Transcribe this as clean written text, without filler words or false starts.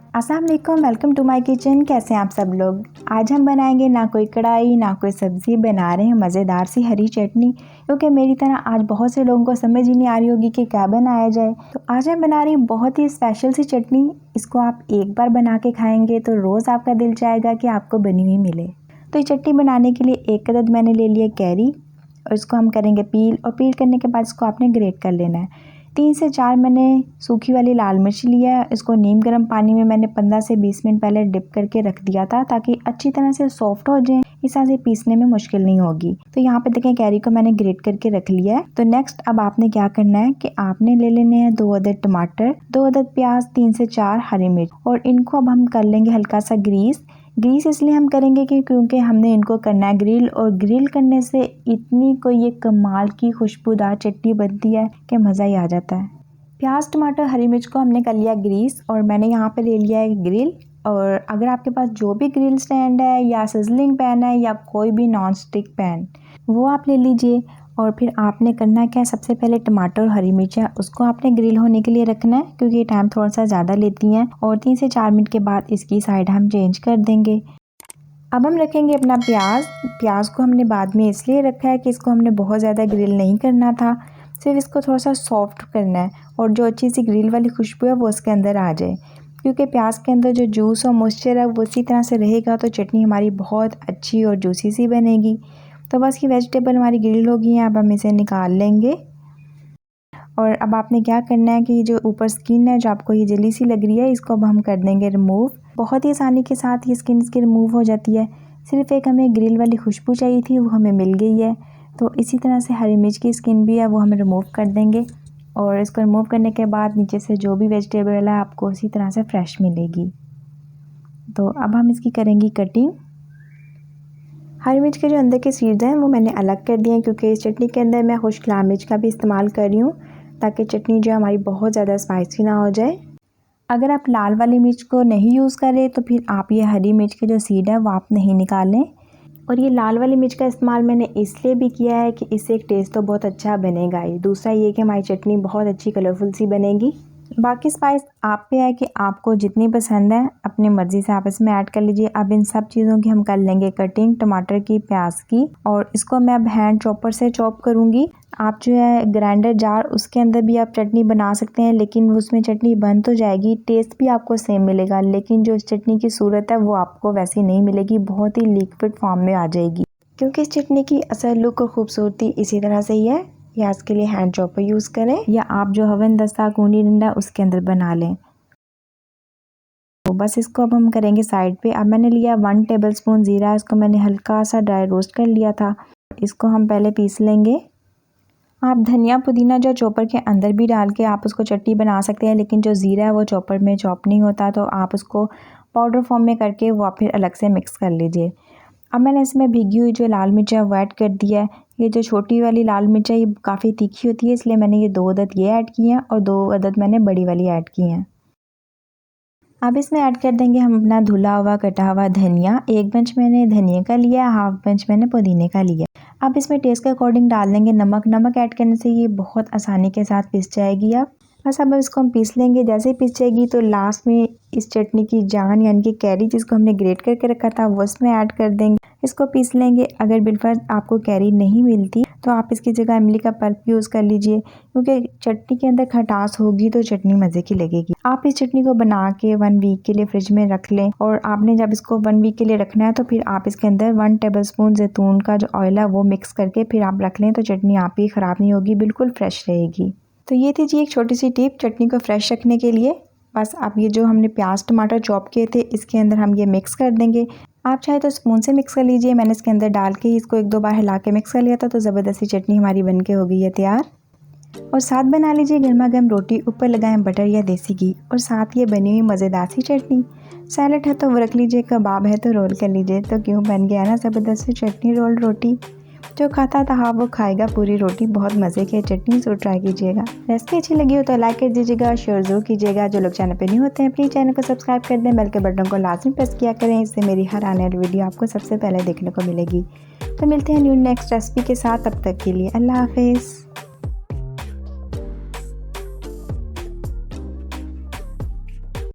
अस्सलाम वालेकुम, welcome to my kitchen. कैसे हैं आप सब लोग। आज हम बनाएंगे ना कोई कढ़ाई ना कोई सब्ज़ी, बना रहे हैं मज़ेदार सी हरी चटनी। क्योंकि मेरी तरह आज बहुत से लोगों को समझ ही नहीं आ रही होगी कि क्या बनाया जाए। तो आज मैं बना रही हूँ बहुत ही स्पेशल सी चटनी। इसको आप एक बार बना के खाएंगे तो रोज़ आपका दिल चाहेगा कि आपको बनी हुई मिले। तो ये चटनी बनाने के लिए एक अदद मैंने ले लिया कैरी और इसको हम करेंगे पील, और पील करने के बाद इसको आपने ग्रेट कर लेना है। 3 से 4 मैंने सूखी वाली लाल मिर्च लिया है। इसको नीम गर्म पानी में मैंने 15 से 20 मिनट पहले डिप करके रख दिया था ताकि अच्छी तरह से सॉफ्ट हो जाए, इस तरह से पीसने में मुश्किल नहीं होगी। तो यहाँ पे देखें कैरी को मैंने ग्रेट करके रख लिया है। तो नेक्स्ट अब आपने क्या करना है कि आपने ले लेने हैं 2 अदद टमाटर, 2 अदद प्याज, 3 से 4 हरी मिर्च, और इनको अब हम कर लेंगे हल्का सा ग्रीस इसलिए हम करेंगे कि क्योंकि हमने इनको करना है ग्रिल, और ग्रिल करने से इतनी कोई एक कमाल की खुशबूदार चटनी बनती है कि मज़ा ही आ जाता है। प्याज, टमाटर, हरी मिर्च को हमने कर लिया ग्रीस, और मैंने यहाँ पे ले लिया है ग्रिल। और अगर आपके पास जो भी ग्रिल स्टैंड है या सिजलिंग पैन है या कोई भी नॉन स्टिक पैन, वो आप ले लीजिए। और फिर आपने करना क्या है, सबसे पहले टमाटर और हरी मिर्च है उसको आपने ग्रिल होने के लिए रखना है क्योंकि ये टाइम थोड़ा सा ज़्यादा लेती हैं। और 3 से 4 मिनट के बाद इसकी साइड हम चेंज कर देंगे। अब हम रखेंगे अपना प्याज को हमने बाद में इसलिए रखा है कि इसको हमने बहुत ज़्यादा ग्रिल नहीं करना था, सिर्फ इसको थोड़ा सा सॉफ्ट करना है और जो अच्छी सी ग्रिल वाली खुशबू है वो उसके अंदर आ जाए। क्योंकि प्याज के अंदर जो जूस और मॉइस्चर है वो इसी तरह से रहेगा तो चटनी हमारी बहुत अच्छी और जूसी सी बनेगी। तो बस ये वेजिटेबल हमारी ग्रिल हो गई है, अब हम इसे निकाल लेंगे। और अब आपने क्या करना है कि जो ऊपर स्किन है जो आपको ये जली सी लग रही है, इसको अब हम कर देंगे रिमूव। बहुत ही आसानी के साथ ये स्किन इसकी रिमूव हो जाती है। सिर्फ एक हमें ग्रिल वाली खुशबू चाहिए थी, वो हमें मिल गई है। तो इसी तरह से हरी मिर्च की स्किन भी है वो हम रिमूव कर देंगे। और इसको रिमूव करने के बाद नीचे से जो भी वेजिटेबल है आपको उसी तरह से फ्रेश मिलेगी। तो अब हम इसकी करेंगे कटिंग। हरी मिर्च के जो अंदर के सीड्स हैं वो मैंने अलग कर दिए हैं क्योंकि इस चटनी के अंदर मैं खुश्क लाल मिर्च का भी इस्तेमाल कर रही हूँ ताकि चटनी जो हमारी बहुत ज़्यादा स्पाइसी ना हो जाए। अगर आप लाल वाली मिर्च को नहीं यूज़ करें तो फिर आप ये हरी मिर्च के जो सीड है वो आप नहीं निकालें। और ये लाल वाली मिर्च का इस्तेमाल मैंने इसलिए भी किया है कि इससे एक टेस्ट तो बहुत अच्छा बनेगा ही, दूसरा ये कि हमारी चटनी बहुत अच्छी कलरफुल सी बनेगी। बाकी स्पाइस आप पे है कि आपको जितनी पसंद है अपनी मर्ज़ी से आप इसमें ऐड कर लीजिए। अब इन सब चीज़ों की हम कर लेंगे कटिंग, टमाटर की, प्याज की, और इसको मैं अब हैंड चॉपर से चॉप करूँगी। आप जो है ग्राइंडर जार उसके अंदर भी आप चटनी बना सकते हैं, लेकिन उसमें चटनी बन तो जाएगी, टेस्ट भी आपको सेम मिलेगा, लेकिन जो इस चटनी की सूरत है वो आपको वैसी नहीं मिलेगी, बहुत ही लिक्विड फॉर्म में आ जाएगी। क्योंकि इस चटनी की असल लुक और खूबसूरती इसी तरह से ही है। या इसके लिए हैंड चॉपर यूज़ करें या आप जो हवन दस्ता कूंडी डंडा उसके अंदर बना लें। तो बस इसको अब हम करेंगे साइड पे। अब मैंने लिया 1 टेबलस्पून ज़ीरा, इसको मैंने हल्का सा ड्राई रोस्ट कर लिया था, इसको हम पहले पीस लेंगे। आप धनिया पुदीना जो चॉपर के अंदर भी डाल के आप उसको चटनी बना सकते हैं, लेकिन जो ज़ीरा है वो चॉपर में चॉप नहीं होता, तो आप उसको पाउडर फॉर्म में करके वो आप फिर अलग से मिक्स कर लीजिए। अब मैंने इसमें भीगी हुई जो लाल मिर्च है वो ऐड कर दिया है। ये जो छोटी वाली लाल मिर्च है ये काफ़ी तीखी होती है, इसलिए मैंने ये 2 अदद ये ऐड की हैं और 2 अदद मैंने बड़ी वाली ऐड की हैं। अब इसमें ऐड कर देंगे हम अपना धुला हुआ कटा हुआ धनिया। 1 बंच मैंने धनिया का लिया, हाफ बंच मैंने पुदीने का लिया। अब इसमें टेस्ट के अकॉर्डिंग डाल देंगे नमक ऐड करने से ये बहुत आसानी के साथ पिस जाएगी। अब बस अब इसको हम पीस लेंगे। जैसे ही पिस जाएगी तो लास्ट में इस चटनी की जान यानी कि कैरी जिसको हमने ग्रेट करके रखा था वो इसमें ऐड कर देंगे, इसको पीस लेंगे। अगर बिलफर्ज आपको कैरी नहीं मिलती तो आप इसकी जगह इमली का पल्प यूज़ कर लीजिए, क्योंकि चटनी के अंदर खटास होगी तो चटनी मज़े की लगेगी। आप इस चटनी को बना के 1 वीक के लिए फ्रिज में रख लें, और आपने जब इसको 1 वीक के लिए रखना है तो फिर आप इसके अंदर 1 टेबलस्पून जैतून का जो ऑयल है वो मिक्स करके फिर आप रख लें, तो चटनी आपकी ख़राब नहीं होगी, बिल्कुल फ्रेश रहेगी। तो ये थी जी एक छोटी सी टिप चटनी को फ्रेश रखने के लिए। बस अब ये जो हमने प्याज टमाटर चॉप किए थे इसके अंदर हम ये मिक्स कर देंगे। आप चाहे तो स्पून से मिक्स कर लीजिए, मैंने इसके अंदर डाल के इसको 1-2 बार हिला के मिक्स कर लिया था, तो ज़बरदस्ती चटनी हमारी बन के हो गई है तैयार। और साथ बना लीजिए गर्मा गर्म रोटी, ऊपर लगाएं बटर या देसी घी, और साथ ये बनी हुई मज़ेदार सी चटनी। सैलड है तो वो रख लीजिए, कबाब है तो रोल कर लीजिए, तो क्यों बन गया ना ज़बरदस्त सी चटनी रोल रोटी। जो खाता था हाँ वो खाएगा पूरी रोटी। बहुत मज़े की चटनी ज़रूर ट्राई कीजिएगा। रेसिपी अच्छी लगी हो तो लाइक कर दीजिएगा, शेयर ज़रूर कीजिएगा। जो लोग चैनल पे नहीं होते हैं प्लीज़ चैनल को सब्सक्राइब कर दें, बेल के बटन को लाजमी प्रेस किया करें, इससे मेरी हर आने वाली वीडियो आपको सबसे पहले देखने को मिलेगी। तो मिलते हैं न्यू नेक्स्ट रेसिपी के साथ, तब तक के लिए अल्लाह हाफिज़।